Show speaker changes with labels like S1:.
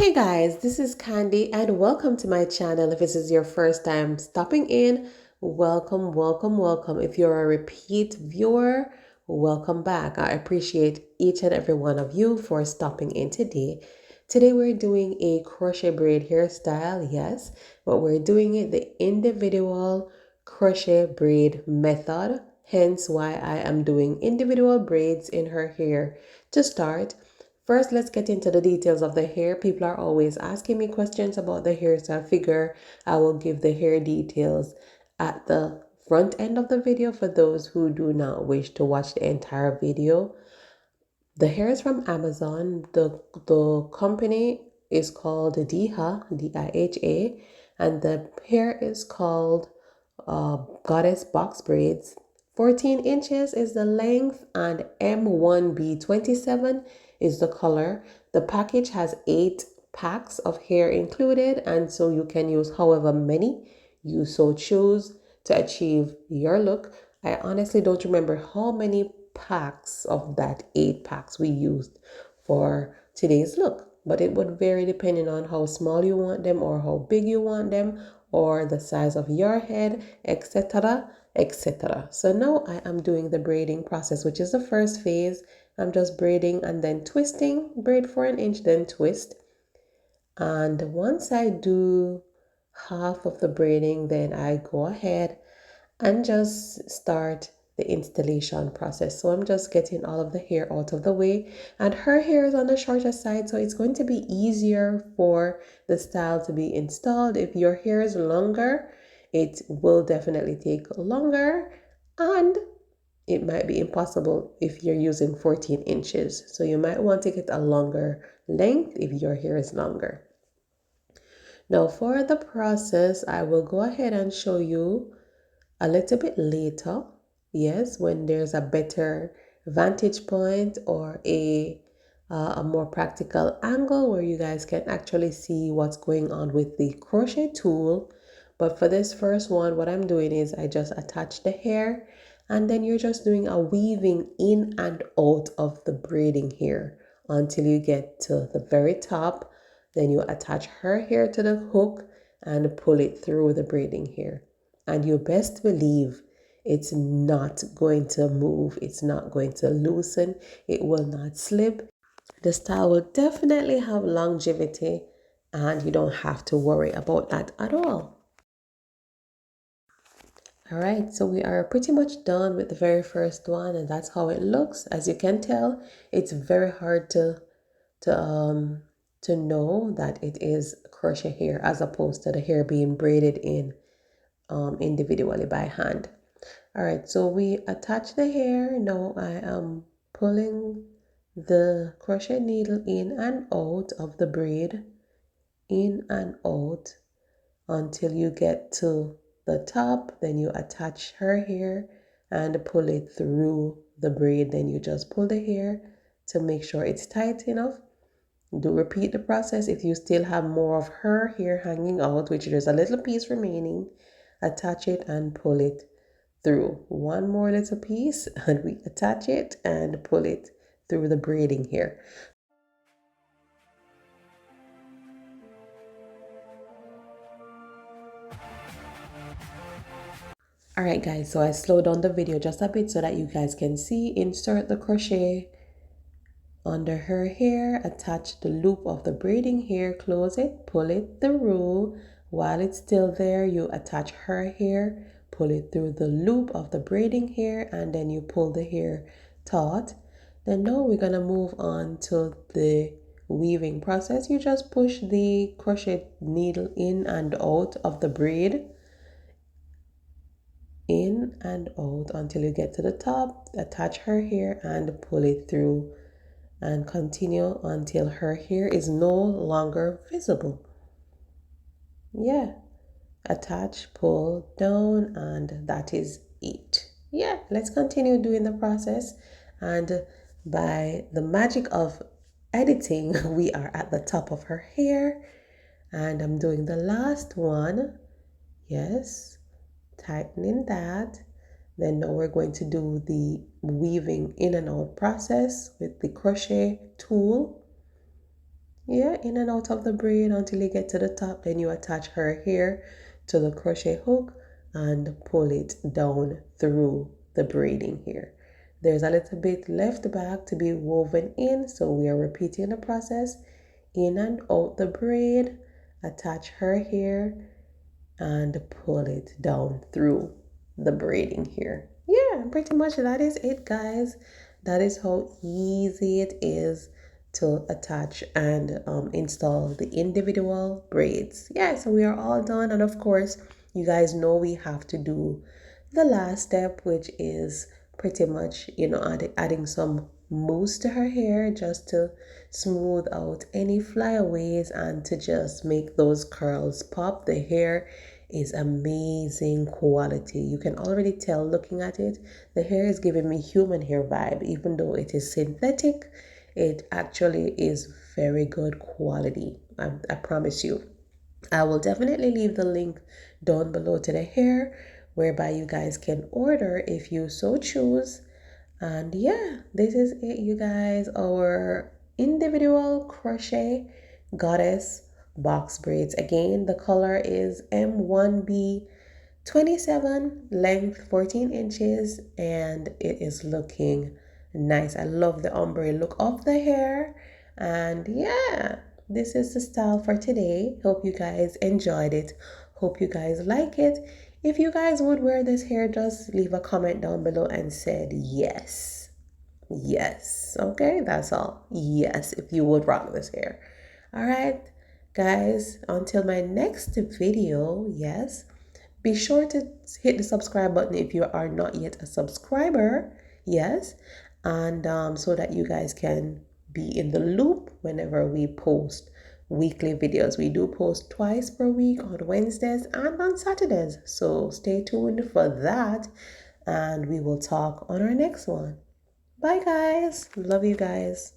S1: Hey guys, this is Candy and welcome to my channel. If this is your first time stopping in, welcome. If you're a repeat viewer, welcome back. I appreciate each and every one of you for stopping in today. Today we're doing a crochet braid hairstyle, yes, but we're doing it the individual crochet braid method, hence why I am doing individual braids in her hair to start. First, let's get into the details of the hair. People are always asking me questions about the hair, so I figure I will give the hair details at the front end of the video for those who do not wish to watch the entire video. The hair is from Amazon. The company is called DIHA, DIHA, and the hair is called Goddess Box Braids. 14 inches is the length and M1B27 is the color. The package has 8 packs of hair included, and so you can use however many you so choose to achieve your look. I honestly don't remember how many packs of that 8 packs we used for today's look, but it would vary depending on how small you want them or how big you want them or the size of your head, etc., etc. So now I am doing the braiding process, which is the first phase. I'm just braiding and then twisting, braid for an inch, then twist. And once I do half of the braiding, then I go ahead and just start the installation process. So I'm just getting all of the hair out of the way, and her hair is on the shorter side, so it's going to be easier for the style to be installed. If your hair is longer, it will definitely take longer, and it might be impossible if you're using 14 inches. So you might want to get a longer length if your hair is longer. Now for the process, I will go ahead and show you a little bit later, yes, when there's a better vantage point or a more practical angle where you guys can actually see what's going on with the crochet tool. But for this first one, what I'm doing is I just attach the hair, and then you're just doing a weaving in and out of the braiding here until you get to the very top. Then you attach her hair to the hook and pull it through the braiding here. And you best believe it's not going to move, it's not going to loosen, it will not slip. The style will definitely have longevity, and you don't have to worry about that at all. All right, so we are pretty much done with the very first one, and that's how it looks. As you can tell, it's very hard to um to know that it is crochet hair as opposed to the hair being braided in individually by hand. All right, so we attach the hair. Now I am pulling the crochet needle in and out of the braid, in and out until you get to the top. Then you attach her hair and pull it through the braid. Then you just pull the hair to make sure it's tight enough. Do repeat the process. If you still have more of her hair hanging out, which there's a little piece remaining, attach it and pull it through. One more little piece and we attach it and pull it through the braiding here. All right guys, so I slowed down the video just a bit so that you guys can see. Insert the crochet under her hair, attach the loop of the braiding hair, close it, pull it through. While it's still there, you attach her hair, pull it through the loop of the braiding hair, and then you pull the hair taut. Then now we're gonna move on to the weaving process. You just push the crochet needle in and out of the braid, in and out until you get to the top. Attach her hair and pull it through, and continue until her hair is no longer visible. Yeah, attach, pull down, and that is it. Yeah, let's continue doing the process, and by the magic of editing we are at the top of her hair, and I'm doing the last one. Yes, tightening that. Then now we're going to do the weaving in and out process with the crochet tool. Yeah, in and out of the braid until you get to the top. Then you attach her hair to the crochet hook and pull it down through the braiding here. There's a little bit left back to be woven in, so we are repeating the process. In and out the braid, attach her hair and pull it down through the braiding here. Yeah, pretty much that is it, guys. That is how easy it is to attach and install the individual braids. Yeah, so we are all done. And of course, you guys know we have to do the last step, which is pretty much, adding some mousse to her hair just to smooth out any flyaways and to just make those curls pop. The hair is amazing quality. You can already tell looking at it. The hair is giving me human hair vibe, even though it is synthetic. It actually is very good quality. I promise you. I will definitely leave the link down below to the hair, whereby you guys can order if you so choose. And yeah, this is it, you guys. Our individual crochet goddess box braids. Again, the color is M1B 27, length 14 inches, and it is looking nice. I love the ombre look of the hair. And yeah, this is the style for today. Hope you guys enjoyed it. Hope you guys like it. If you guys would wear this hair, just leave a comment down below and said yes. Yes. Okay, that's all. Yes, if you would rock this hair. All right, guys, until my next video, yes. Be sure to hit the subscribe button if you are not yet a subscriber. Yes. And so that you guys can be in the loop whenever we post weekly videos. We do post twice per week on Wednesdays and on Saturdays. So stay tuned for that. And we will talk on our next one. Bye, guys. Love you guys.